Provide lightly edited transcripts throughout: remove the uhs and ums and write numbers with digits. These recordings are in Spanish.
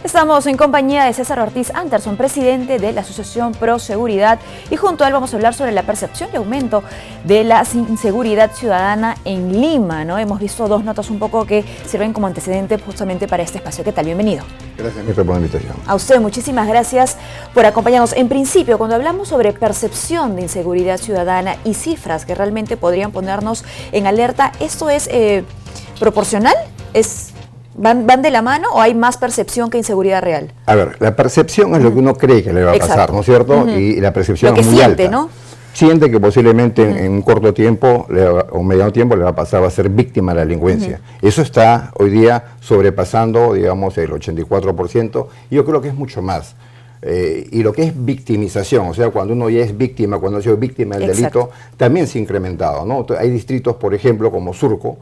Estamos en compañía de César Ortiz Anderson, presidente de la Asociación Pro Seguridad, y junto a él vamos a hablar sobre la percepción y aumento de la inseguridad ciudadana en Lima, ¿no? Hemos visto dos notas un poco que sirven como antecedente justamente para este espacio. ¿Qué tal? Bienvenido. Gracias, Mirta, por la invitación. A usted, muchísimas gracias por acompañarnos. En principio, cuando hablamos sobre percepción de inseguridad ciudadana y cifras que realmente podrían ponernos en alerta, ¿esto es proporcional? ¿Van de la mano o hay más percepción que inseguridad real? A ver, la percepción es lo que uno cree que le va a pasar, ¿no es cierto? Y la percepción es muy siente, alta. ¿no? Siente que posiblemente en un corto tiempo o mediano tiempo le va a pasar a ser víctima de la delincuencia. Eso está hoy día sobrepasando, digamos, el 84%, y yo creo que es mucho más. Y lo que es victimización, o sea, cuando uno ya es víctima, cuando ha sido víctima del delito, también se ha incrementado, ¿no? Hay distritos, por ejemplo, como Surco,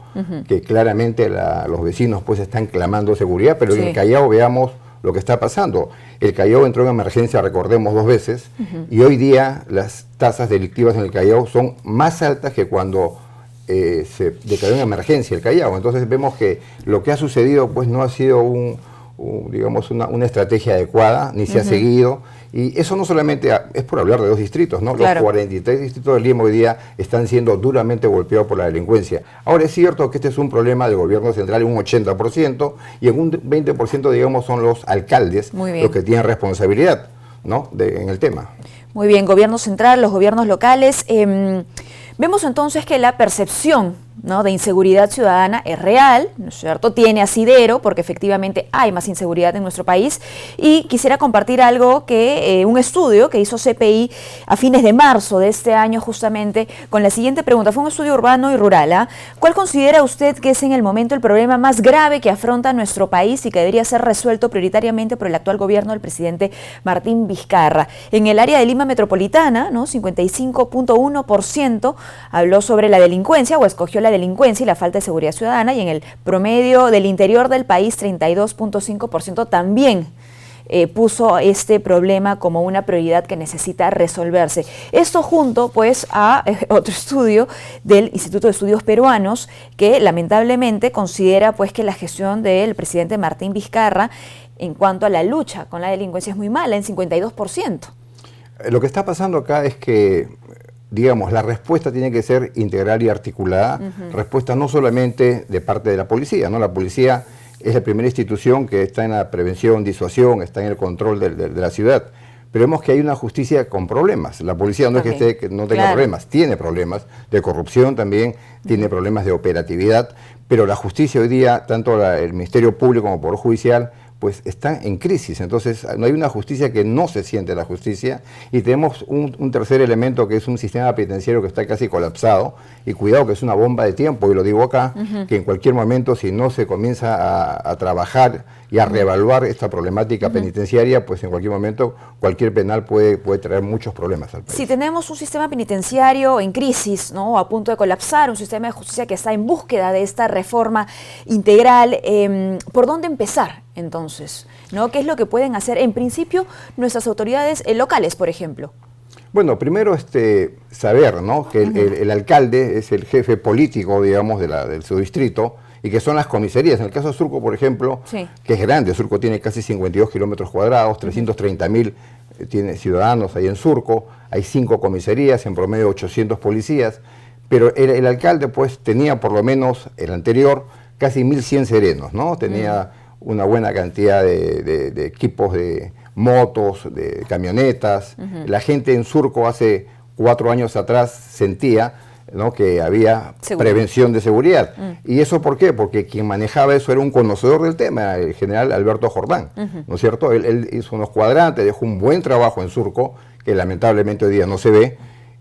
que claramente los vecinos pues están clamando seguridad, pero en el Callao veamos lo que está pasando. El Callao entró en emergencia, recordemos, 2 veces, y hoy día las tasas delictivas en el Callao son más altas que cuando se declaró en emergencia el Callao. Entonces vemos que lo que ha sucedido pues no ha sido digamos una estrategia adecuada, ni se ha seguido, y eso no solamente es por hablar de 2 distritos, ¿no? Los 43 distritos de Lima hoy día están siendo duramente golpeados por la delincuencia. Ahora es cierto que este es un problema del gobierno central, un 80%, y en un 20% digamos son los alcaldes los que tienen responsabilidad, ¿no? en el tema. Muy bien, gobierno central, los gobiernos locales. Vemos entonces que la percepción, ¿no?, de inseguridad ciudadana es real, ¿no es cierto? Tiene asidero porque efectivamente hay más inseguridad en nuestro país, y quisiera compartir algo que un estudio que hizo CPI a fines de marzo de este año, justamente con la siguiente pregunta. Fue un estudio urbano y rural. ¿Cuál considera usted que es en el momento el problema más grave que afronta nuestro país y que debería ser resuelto prioritariamente por el actual gobierno del presidente Martín Vizcarra? En el área de Lima metropolitana, ¿no?, 55.1% habló sobre la delincuencia o escogió la delincuencia y la falta de seguridad ciudadana, y en el promedio del interior del país 32.5% también puso este problema como una prioridad que necesita resolverse. Esto junto pues a otro estudio del Instituto de Estudios Peruanos, que lamentablemente considera pues que la gestión del presidente Martín Vizcarra en cuanto a la lucha con la delincuencia es muy mala, en 52%. Lo que está pasando acá es que, digamos, la respuesta tiene que ser integral y articulada, respuesta no solamente de parte de la policía, ¿no? La policía es la primera institución que está en la prevención, disuasión, está en el control de la ciudad, pero vemos que hay una justicia con problemas. La policía no es que no tenga problemas, tiene problemas de corrupción también, tiene problemas de operatividad, pero la justicia hoy día, tanto el Ministerio Público como el Poder Judicial, pues están en crisis. Entonces no hay una justicia que no se siente la justicia, y tenemos un tercer elemento que es un sistema penitenciario que está casi colapsado, y cuidado que es una bomba de tiempo, y lo digo acá, que en cualquier momento, si no se comienza a trabajar y a reevaluar esta problemática penitenciaria, pues en cualquier momento cualquier penal puede traer muchos problemas al país. Si tenemos un sistema penitenciario en crisis, ¿no?, a punto de colapsar, un sistema de justicia que está en búsqueda de esta reforma integral, ¿por dónde empezar entonces? ¿No? ¿Qué es lo que pueden hacer en principio nuestras autoridades locales, por ejemplo? Bueno, primero saber, ¿no?, que el alcalde es el jefe político, digamos, de su distrito, y que son las comisarías. En el caso de Surco, por ejemplo, que es grande, Surco tiene casi 52 kilómetros cuadrados, 330.000 tiene ciudadanos ahí en Surco, hay 5 comisarías, en promedio 800 policías, pero el alcalde pues tenía, por lo menos el anterior, casi 1.100 serenos, ¿no? Tenía una buena cantidad de equipos, de motos, de camionetas. La gente en Surco hace 4 años atrás sentía, ¿no?, que había prevención de seguridad. ¿Y eso por qué? Porque quien manejaba eso era un conocedor del tema, el general Alberto Jordán, ¿no es cierto? Él hizo unos cuadrantes, dejó un buen trabajo en Surco, que lamentablemente hoy día no se ve,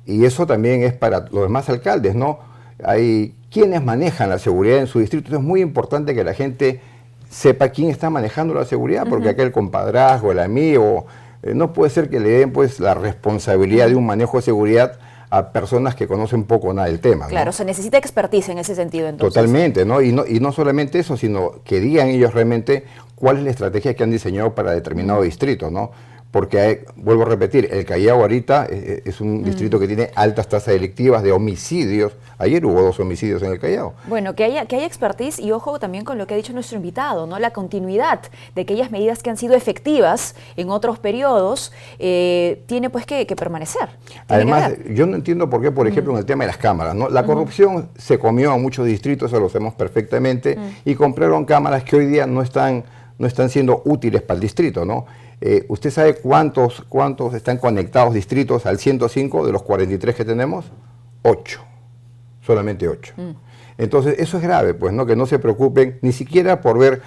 y eso también es para los demás alcaldes, ¿no? Hay quienes manejan la seguridad en su distrito. Entonces es muy importante que la gente sepa quién está manejando la seguridad, porque acá el compadrazgo, el amigo, no puede ser que le den pues la responsabilidad de un manejo de seguridad a personas que conocen poco o nada del tema, ¿no? Claro, se necesita expertise en ese sentido, entonces. Totalmente, ¿no? Y no solamente eso, sino que digan ellos realmente cuál es la estrategia que han diseñado para determinado distrito, ¿no? porque vuelvo a repetir, el Callao ahorita es un distrito que tiene altas tasas delictivas de homicidios. Ayer hubo 2 homicidios en el Callao. Bueno, que haya expertise y ojo también con lo que ha dicho nuestro invitado, ¿no? La continuidad de aquellas medidas que han sido efectivas en otros periodos tiene pues que permanecer. Además, yo no entiendo por qué, por ejemplo, en el tema de las cámaras, ¿no? La corrupción se comió a muchos distritos, eso lo sabemos perfectamente, y compraron cámaras que hoy día no están siendo útiles para el distrito, ¿no? ¿Usted sabe cuántos están conectados distritos al 105 de los 43 que tenemos? 8, solamente 8. Entonces, eso es grave, pues, ¿no? Que no se preocupen ni siquiera por ver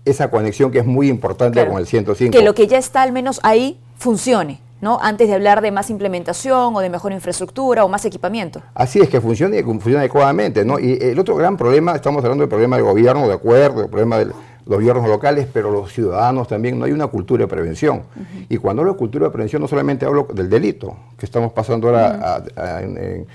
esa conexión que es muy importante con el 105. Que lo que ya está al menos ahí funcione, ¿no? Antes de hablar de más implementación o de mejor infraestructura o más equipamiento. Así es, que funcione y que funcione adecuadamente, ¿no? Y el otro gran problema, estamos hablando del problema del gobierno, de acuerdo, el problema del los gobiernos locales, pero los ciudadanos también, no hay una cultura de prevención. Y cuando hablo de cultura de prevención, no solamente hablo del delito, que estamos pasando ahora en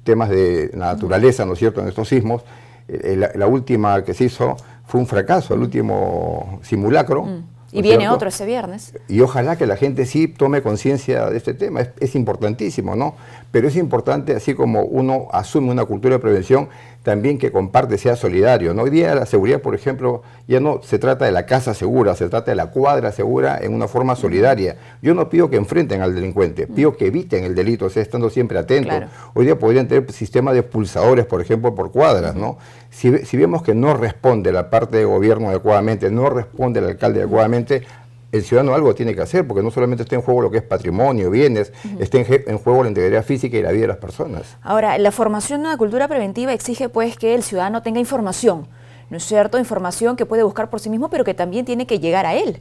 temas de naturaleza, ¿no es cierto?, en estos sismos. La última que se hizo fue un fracaso, el último simulacro. Y viene otro ese viernes. Y ojalá que la gente sí tome conciencia de este tema, es importantísimo, ¿no? Pero es importante, así como uno asume una cultura de prevención, también que comparte, sea solidario, ¿no? Hoy día la seguridad, por ejemplo, ya no se trata de la casa segura, se trata de la cuadra segura en una forma solidaria. Yo no pido que enfrenten al delincuente, pido que eviten el delito, o sea, estando siempre atentos. Claro. Hoy día podrían tener sistemas de pulsadores, por ejemplo, por cuadras, ¿no? Si vemos que no responde la parte de gobierno adecuadamente, no responde el alcalde adecuadamente, el ciudadano algo tiene que hacer, porque no solamente está en juego lo que es patrimonio, bienes, está en juego la integridad física y la vida de las personas. Ahora, la formación de una cultura preventiva exige pues que el ciudadano tenga información, ¿no es cierto? Información que puede buscar por sí mismo, pero que también tiene que llegar a él.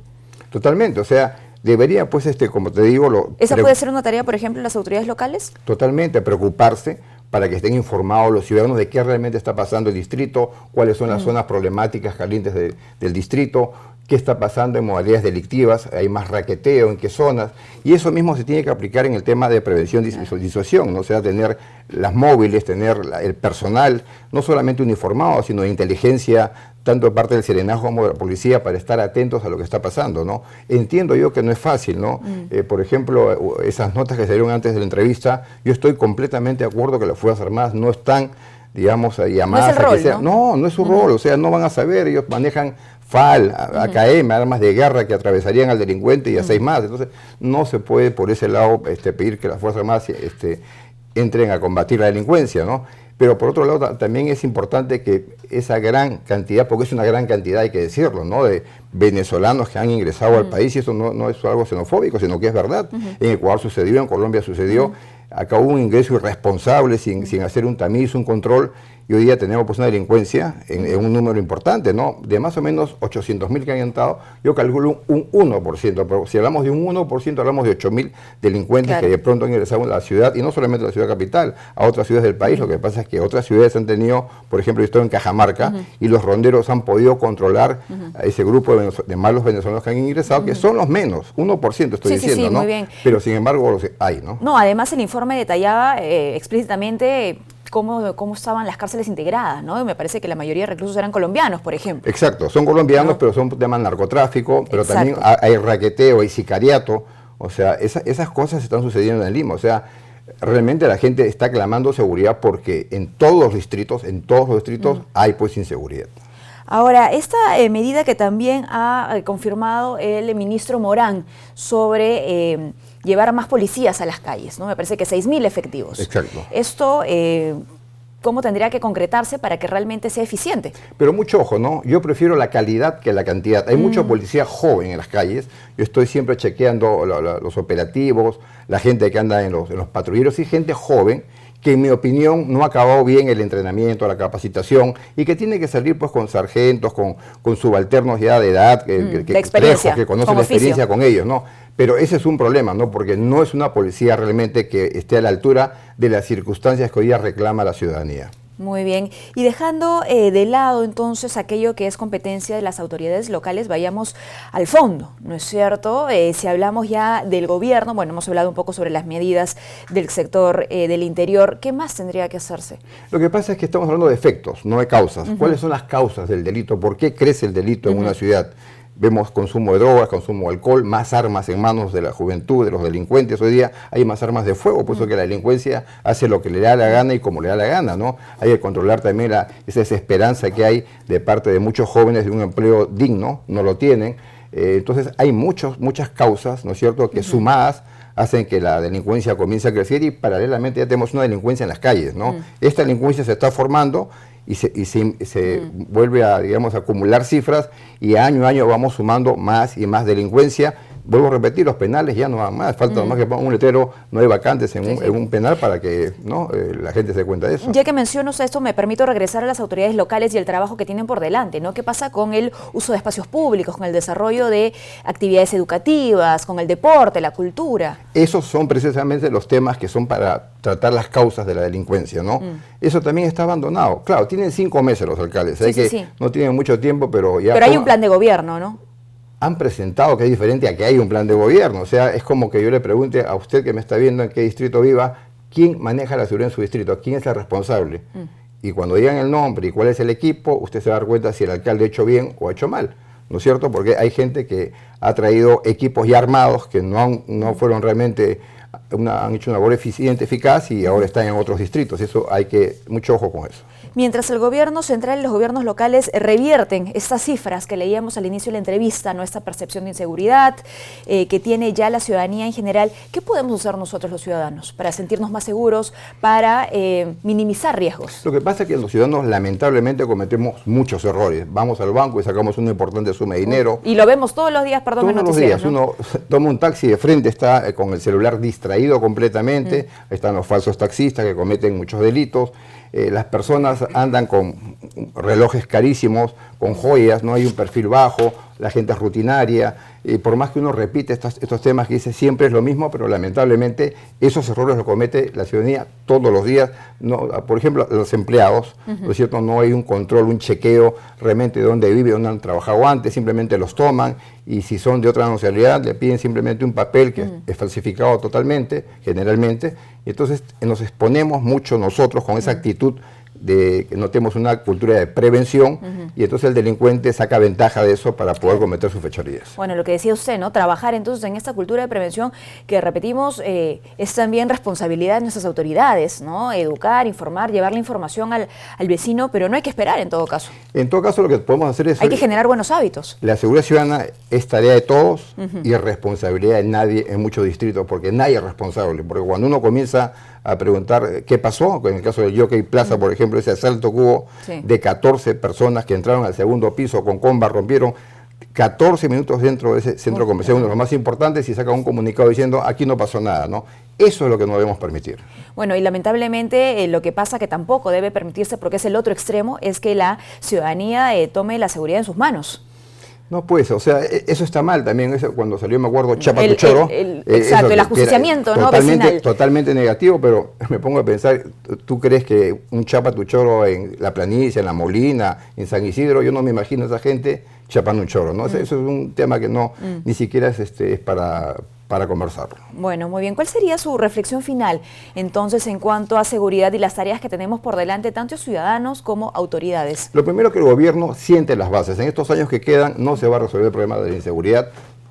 Totalmente, o sea, debería pues, como te digo... ¿Esa puede ser una tarea, por ejemplo, de las autoridades locales? Totalmente, preocuparse para que estén informados los ciudadanos de qué realmente está pasando el distrito, cuáles son las zonas problemáticas calientes del distrito, qué está pasando en modalidades delictivas, hay más raqueteo, en qué zonas, y eso mismo se tiene que aplicar en el tema de prevención y disuasión, ¿no? O sea, tener las móviles, tener el personal, no solamente uniformado, sino de inteligencia, tanto de parte del Serenazgo como de la policía, para estar atentos a lo que está pasando, ¿no? Entiendo yo que no es fácil, ¿no? Por ejemplo, esas notas que salieron antes de la entrevista, yo estoy completamente de acuerdo que las Fuerzas Armadas no están, digamos, llamadas no es el rol, a que sea... No es su rol, o sea, no van a saber, ellos manejan FAL, AKM, armas de guerra que atravesarían al delincuente y a 6 más. Entonces, no se puede por ese lado pedir que las Fuerzas Armadas entren a combatir la delincuencia, ¿no? Pero por otro lado también es importante que esa gran cantidad, porque es una gran cantidad, hay que decirlo, ¿no?, de venezolanos que han ingresado al país, y eso no es algo xenofóbico, sino que es verdad. En Ecuador sucedió, en Colombia sucedió, acá hubo un ingreso irresponsable sin hacer un tamiz, un control, y hoy día tenemos pues una delincuencia en un número importante, ¿no? De más o menos 800.000 que han entrado, yo calculo un 1%, pero si hablamos de un 1%, hablamos de 8.000 delincuentes que de pronto han ingresado en la ciudad, y no solamente a la ciudad capital, a otras ciudades del país. Lo que pasa es que otras ciudades han tenido, por ejemplo, yo estoy en Cajamarca, y los ronderos han podido controlar a ese grupo de malos venezolanos que han ingresado, que son los menos, 1% estoy diciendo, ¿no? Muy bien. Pero sin embargo los hay, ¿no? No, además el informe detallaba explícitamente cómo estaban las cárceles integradas, ¿no? Me parece que la mayoría de reclusos eran colombianos, por ejemplo. Exacto, son colombianos, pero son temas de narcotráfico, pero también hay raqueteo, hay sicariato, o sea, esas cosas están sucediendo en Lima, o sea, realmente la gente está clamando seguridad porque en todos los distritos hay pues inseguridad. Ahora, esta medida que también ha confirmado el ministro Morán sobre llevar a más policías a las calles, ¿no? Me parece que 6.000 efectivos. Exacto. Esto, ¿cómo tendría que concretarse para que realmente sea eficiente? Pero mucho ojo, ¿no? Yo prefiero la calidad que la cantidad. Hay mucha policía joven en las calles. Yo estoy siempre chequeando los operativos, la gente que anda en los patrulleros, y gente joven que en mi opinión no ha acabado bien el entrenamiento, la capacitación, y que tiene que salir pues con sargentos, con subalternos ya de edad, que conocen la experiencia con ellos, ¿no? Pero ese es un problema, ¿no? Porque no es una policía realmente que esté a la altura de las circunstancias que hoy día reclama la ciudadanía. Muy bien. Y dejando de lado entonces aquello que es competencia de las autoridades locales, vayamos al fondo, ¿no es cierto? Si hablamos ya del gobierno, bueno, hemos hablado un poco sobre las medidas del sector del interior, ¿qué más tendría que hacerse? Lo que pasa es que estamos hablando de efectos, no de causas. ¿Cuáles son las causas del delito? ¿Por qué crece el delito en una ciudad? vemos consumo de drogas, consumo de alcohol, más armas en manos de la juventud, de los delincuentes. Hoy día hay más armas de fuego, por eso que la delincuencia hace lo que le da la gana y como le da la gana, ¿no? Hay que controlar también esa desesperanza que hay de parte de muchos jóvenes de un empleo digno, no lo tienen. Entonces hay muchas causas, ¿no es cierto?, que sumadas hacen que la delincuencia comience a crecer y paralelamente ya tenemos una delincuencia en las calles, ¿no? Esta delincuencia se está formando y se vuelve a, digamos, a acumular cifras y año a año vamos sumando más y más delincuencia. Vuelvo a repetir, los penales ya no van más, falta más que pongan un letrero, no hay vacantes en un penal para que la gente se dé cuenta de eso. Ya que mencionas esto, me permito regresar a las autoridades locales y el trabajo que tienen por delante, ¿no? ¿Qué pasa con el uso de espacios públicos, con el desarrollo de actividades educativas, con el deporte, la cultura? Esos son precisamente los temas que son para tratar las causas de la delincuencia, ¿no? Eso también está abandonado. Claro, tienen 5 meses los alcaldes, no tienen mucho tiempo, pero ya... Pero hay un plan de gobierno, ¿no? Han presentado que es diferente a que hay un plan de gobierno. O sea, es como que yo le pregunte a usted que me está viendo en qué distrito viva, ¿quién maneja la seguridad en su distrito? ¿Quién es el responsable? Y cuando digan el nombre y cuál es el equipo, usted se va a dar cuenta si el alcalde ha hecho bien o ha hecho mal, ¿no es cierto? Porque hay gente que ha traído equipos ya armados que no fueron realmente, han hecho una labor eficiente, eficaz y ahora están en otros distritos. Eso hay que, mucho ojo con eso. Mientras el gobierno central y los gobiernos locales revierten estas cifras que leíamos al inicio de la entrevista, ¿no? Esta percepción de inseguridad que tiene ya la ciudadanía en general, ¿qué podemos hacer nosotros los ciudadanos para sentirnos más seguros, para minimizar riesgos? Lo que pasa es que los ciudadanos lamentablemente cometemos muchos errores. Vamos al banco y sacamos una importante suma de dinero. Y lo vemos todos los días, perdón. Todos los días, ¿no? Uno toma un taxi de frente, está con el celular distraído completamente, están los falsos taxistas que cometen muchos delitos. Las personas andan con relojes carísimos, con joyas, no hay un perfil bajo, la gente es rutinaria, y por más que uno repite estos temas que dice siempre es lo mismo, pero lamentablemente esos errores los comete la ciudadanía todos los días. No, por ejemplo, los empleados, ¿no es cierto? No hay un control, un chequeo realmente de dónde vive, dónde han trabajado antes, simplemente los toman y si son de otra nacionalidad le piden simplemente un papel que es falsificado totalmente, generalmente, y entonces nos exponemos mucho nosotros con esa actitud de que no tenemos una cultura de prevención y entonces el delincuente saca ventaja de eso para poder cometer sus fechorías. Bueno, lo que decía usted, ¿no? Trabajar entonces en esta cultura de prevención que, repetimos, es también responsabilidad de nuestras autoridades, ¿no? Educar, informar, llevar la información al vecino, pero no hay que esperar en todo caso. En todo caso lo que podemos hacer es... Hay que generar buenos hábitos. La seguridad ciudadana es tarea de todos y es responsabilidad de nadie en muchos distritos, porque nadie es responsable, porque cuando uno comienza a preguntar qué pasó, en el caso del Jockey Plaza, por ejemplo, ese asalto que hubo de 14 personas que entraron al segundo piso con comba, rompieron 14 minutos dentro de ese centro comercial, uno de los más importantes, y saca un comunicado diciendo aquí no pasó nada, ¿no? Eso es lo que no debemos permitir. Bueno, y lamentablemente lo que pasa que tampoco debe permitirse, porque es el otro extremo, es que la ciudadanía tome la seguridad en sus manos. No, pues, o sea, eso está mal también, eso cuando salió, me acuerdo, Chapa tu choro. Exacto, el ajusticiamiento, ¿no? Vecinal. Totalmente negativo, pero me pongo a pensar, ¿tú crees que un Chapa tu choro en La Planicie, en La Molina, en San Isidro, yo no me imagino a esa gente chapando un choro, ¿no? Eso es un tema que no, ni siquiera es para conversarlo. Bueno, muy bien. ¿Cuál sería su reflexión final, entonces, en cuanto a seguridad y las tareas que tenemos por delante, tanto ciudadanos como autoridades? Lo primero, que el gobierno siente las bases. En estos años que quedan no se va a resolver el problema de la inseguridad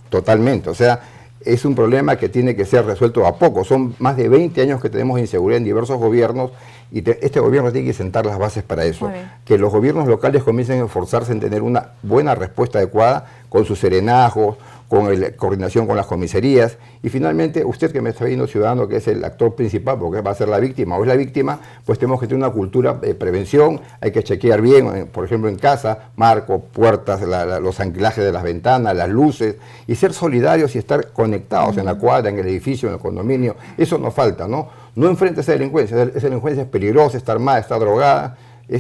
totalmente. O sea, es un problema que tiene que ser resuelto a poco. Son más de 20 años que tenemos inseguridad en diversos gobiernos y este gobierno tiene que sentar las bases para eso. Que los gobiernos locales comiencen a esforzarse en tener una buena respuesta adecuada con sus serenazgos, con la coordinación con las comisarías, y finalmente usted que me está viendo, ciudadano, que es el actor principal porque va a ser la víctima o es la víctima, pues tenemos que tener una cultura de prevención, hay que chequear bien, por ejemplo en casa, marcos, puertas, los anclajes de las ventanas, las luces, y ser solidarios y estar conectados en la cuadra, en el edificio, en el condominio. Eso nos falta, ¿no? No enfrente a esa delincuencia es peligrosa, está armada, está drogada.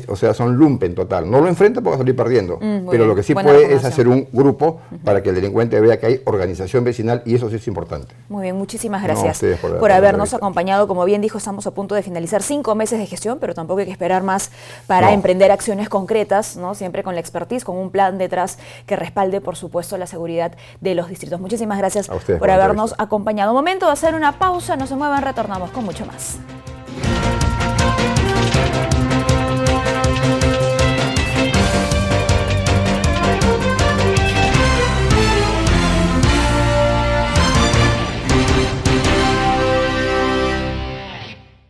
O sea, son lumpen total. No lo enfrenta porque va a salir perdiendo. Pero lo que sí puede es hacer un grupo para que el delincuente vea que hay organización vecinal, y eso sí es importante. Muy bien, muchísimas gracias por habernos acompañado. Como bien dijo, estamos a punto de finalizar 5 meses de gestión, pero tampoco hay que esperar más para emprender acciones concretas, ¿no? Siempre con la expertise, con un plan detrás que respalde, por supuesto, la seguridad de los distritos. Muchísimas gracias por habernos acompañado. Momento de hacer una pausa, no se muevan, retornamos con mucho más.